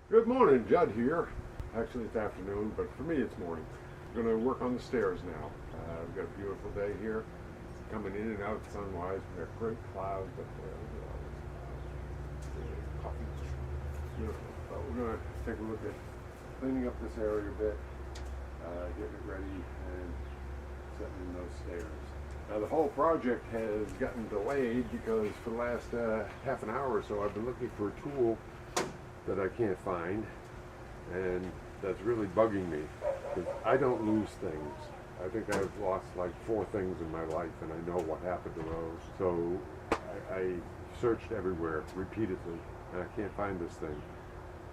Good morning, Judd here. Actually, it's afternoon, but for me, it's morning. I'm going to work on the stairs now. We've got a beautiful day here, coming in and out sunwise. We've got great clouds up there. Look at all this clouds. Puffy. Beautiful. But we're going to take a look at cleaning up this area a bit, getting it ready, and setting in those stairs. Now, the whole project has gotten delayed because for the last half an hour or so, I've been looking for a tool that I can't find, and that's really bugging me because I don't lose things. I think I've lost like 4 things in my life, and I know what happened to those. So I searched everywhere repeatedly, and I can't find this thing.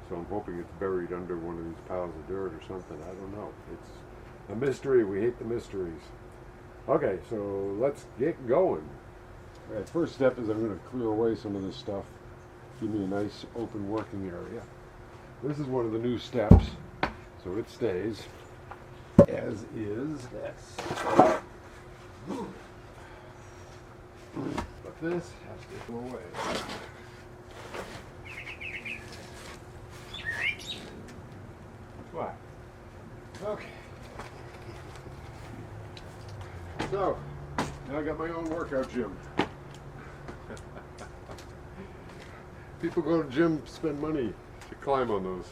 So I'm hoping it's buried under one of these piles of dirt or something. I don't know. It's a mystery. We hate the mysteries. Okay, so let's get going. All right, first step is I'm going to clear away some of this stuff. Give me a nice open working area. This is one of the new steps, so it stays as is. This. But this has to go away. What? Okay. So, now I got my own workout gym. People go to gym, spend money to climb on those.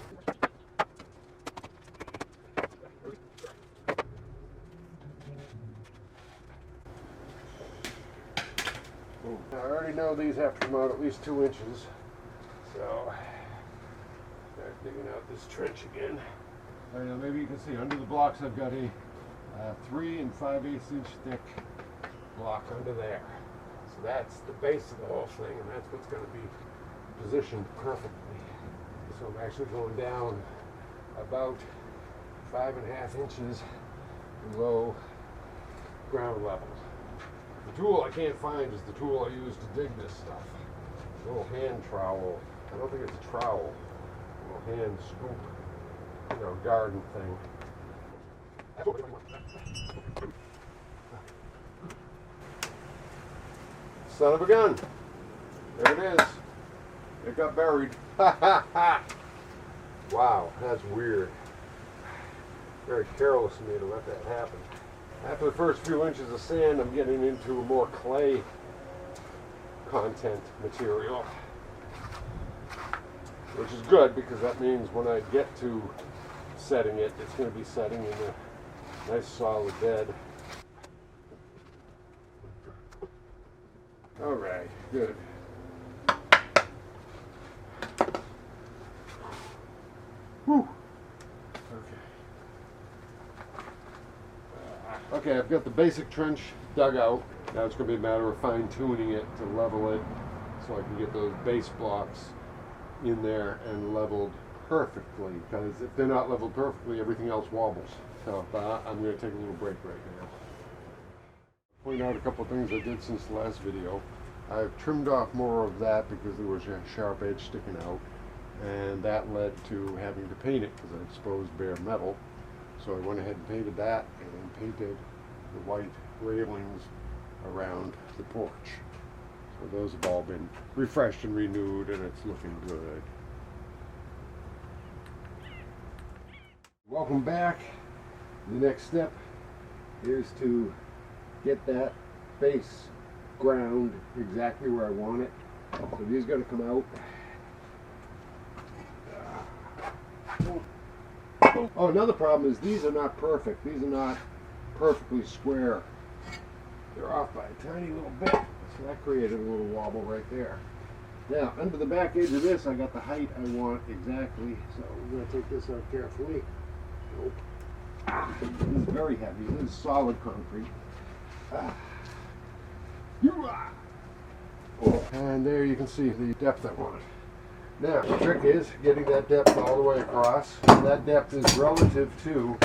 Now, I already know these have to come out at least 2 inches. So, start digging out this trench again. All right, now maybe you can see under the blocks I've got a 3 5/8 inch thick block under there. So that's the base of the whole thing, and that's what's going to be positioned perfectly. So I'm actually going down about 5.5 inches below ground level. The tool I can't find is the tool I use to dig this stuff. A little hand trowel. I don't think it's a trowel. A little hand scoop, garden thing. Son of a gun. There it is. It got buried. Wow, that's weird. Very careless of me to let that happen. After the first few inches of sand, I'm getting into a more clay content material, which is good because that means when I get to setting it, it's going to be setting in a nice solid bed. All right, good. Whew. Okay, I've got the basic trench dug out. Now it's going to be a matter of fine-tuning it to level it so I can get those base blocks in there and leveled perfectly, because if they're not leveled perfectly, everything else wobbles. So I'm going to take a little break right now. Point out a couple of things I did since the last video. I've trimmed off more of that because there was a sharp edge sticking out, and that led to having to paint it because I exposed bare metal. So I went ahead and painted that and painted the white railings around the porch. So those have all been refreshed and renewed, and it's looking good. Welcome back. The next step is to get that base ground exactly where I want it. So these got to come out. Oh, another problem is these are not perfect. These are not perfectly square. They're off by a tiny little bit. So that created a little wobble right there. Now, under the back edge of this, I got the height I want exactly. So we're going to take this out carefully. Nope. This is very heavy. This is solid concrete. And there you can see the depth I want. Now, the trick is getting that depth all the way across. And that depth is relative to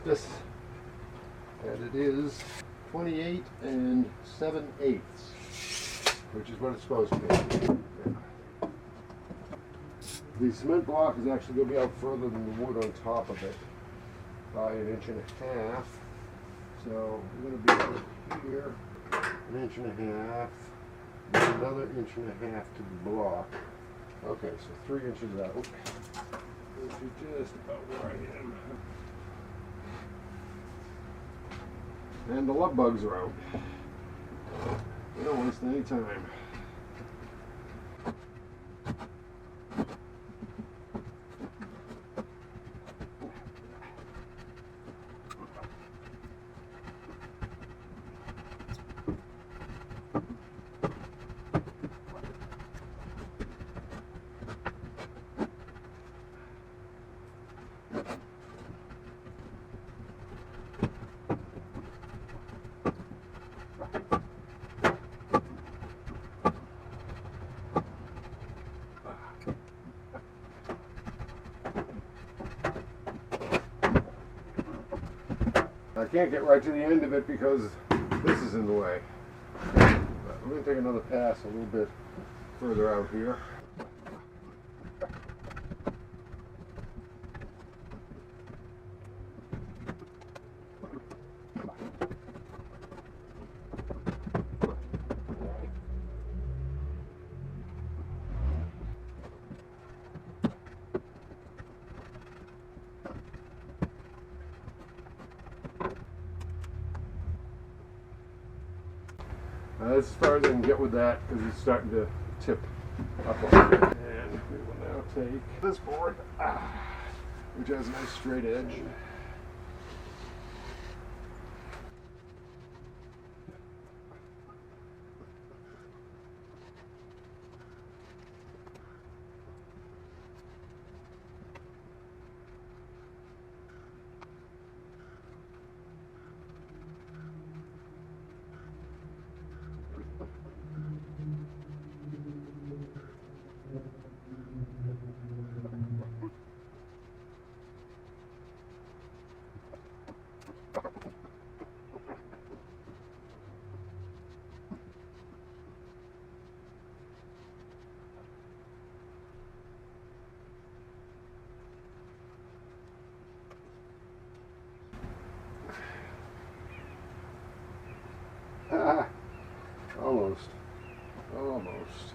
this. And it is 28 7/8, which is what it's supposed to be. The cement block is actually going to be out further than the wood on top of it by 1.5 inches. So we're going to be over here 1.5 inches, and another 1.5 inches to the block. Okay, so 3 inches out. This is just about where I am. And the love bugs are out. We don't waste any time. I can't get right to the end of it because this is in the way. But I'm going to take another pass a little bit further out here. That's as far as I can get with that because it's starting to tip up a little bit. And we will now take this board, which has a nice straight edge. Almost. Almost.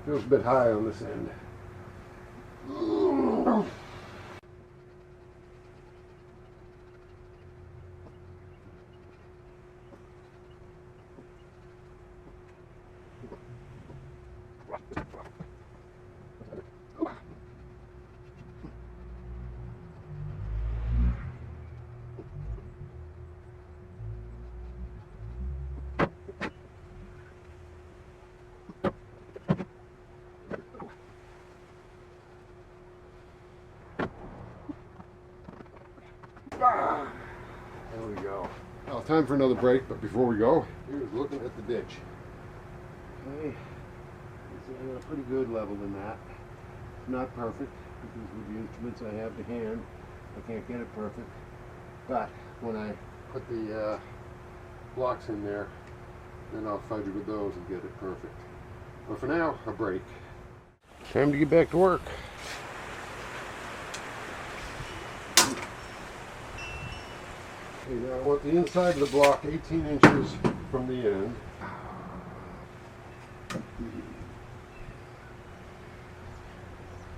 Feels a bit high on this end. There we go. Well, time for another break, but before we go, here's looking at the ditch. Okay, it's at a pretty good level in that. It's not perfect, because with the instruments I have to hand, I can't get it perfect. But when I put the blocks in there, then I'll fudge with those and get it perfect. But for now, a break. Time to get back to work. Okay, now I want the inside of the block 18 inches from the end.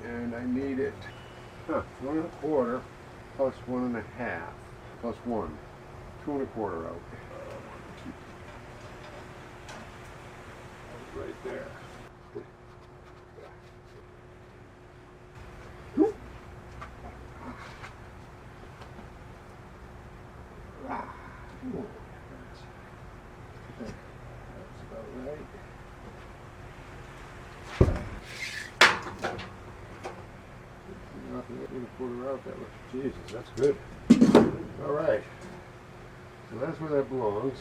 And I need it 1 1/4 plus 1 1/2 plus 1. 2 1/4 out. Right there. That's about right. Nothing 1 1/4 out. That looks, Jesus, that's good. All right. So that's where that belongs.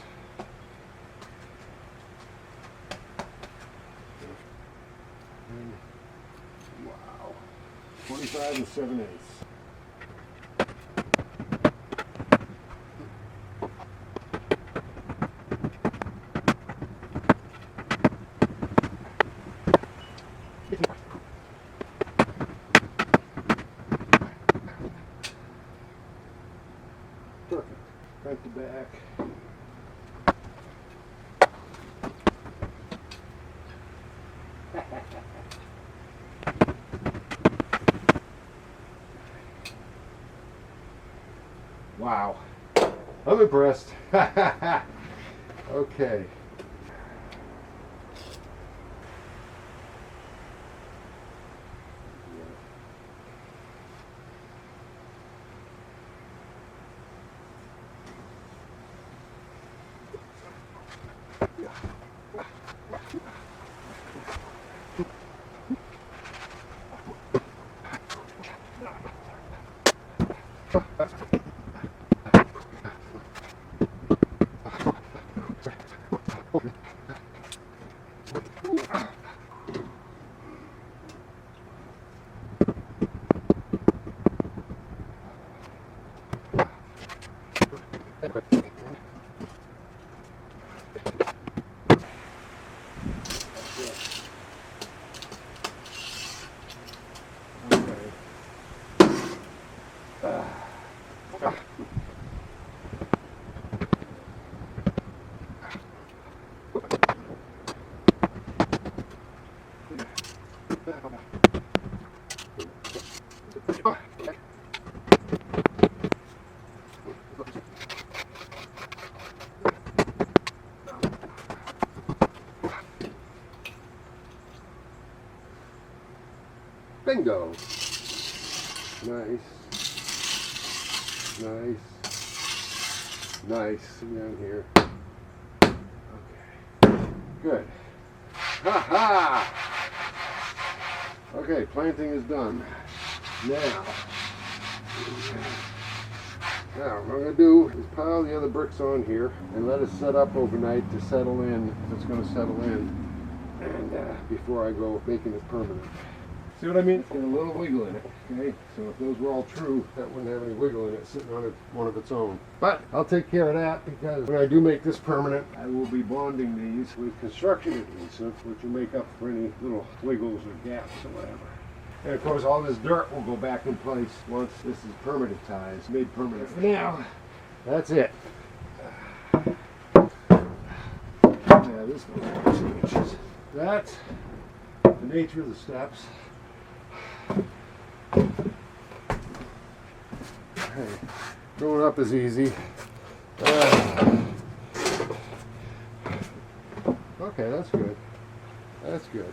Wow. 25 7/8. back. Wow. I'm impressed. Okay. Bingo. Nice. Nice. Nice. See down here. Okay. Good. Ha ha! Okay, planting is done. Now what I'm going to do is pile the other bricks on here and let it set up overnight to settle in, if it's going to settle in, and before I go making it permanent. See what I mean? It's got a little wiggle in it, okay? So if those were all true, that wouldn't have any wiggle in it sitting on one of its own. But I'll take care of that, because when I do make this permanent, I will be bonding these with construction adhesive, which will make up for any little wiggles or gaps or whatever. And of course all this dirt will go back in place once this is permanentized, made permanent. For now, that's it. Yeah, this goes 2 inches. That's the nature of the steps. Okay. Going up is easy. Okay, that's good. That's good.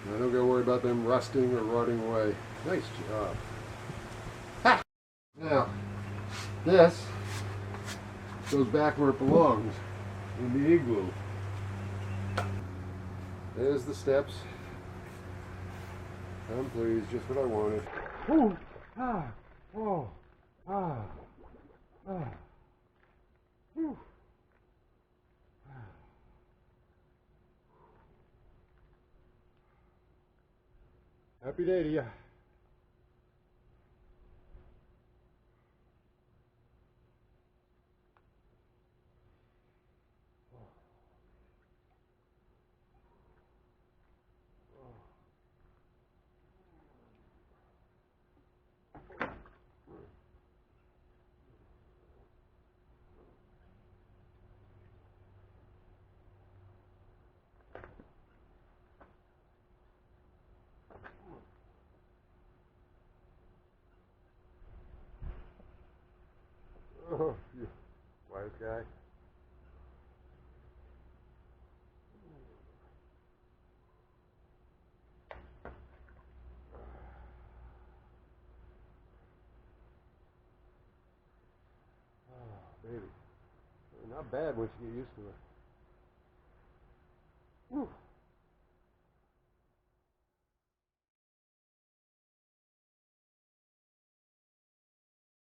I don't gotta worry about them rusting or rotting away. Nice job. Ha! Now, this goes back where it belongs, in the igloo. There's the steps. Come please, just what I wanted. Ooh, ah, oh, ah, ah. Whew. Happy day to you. Oh, you wise guy. Oh, baby. Not bad once you get used to it. Whew.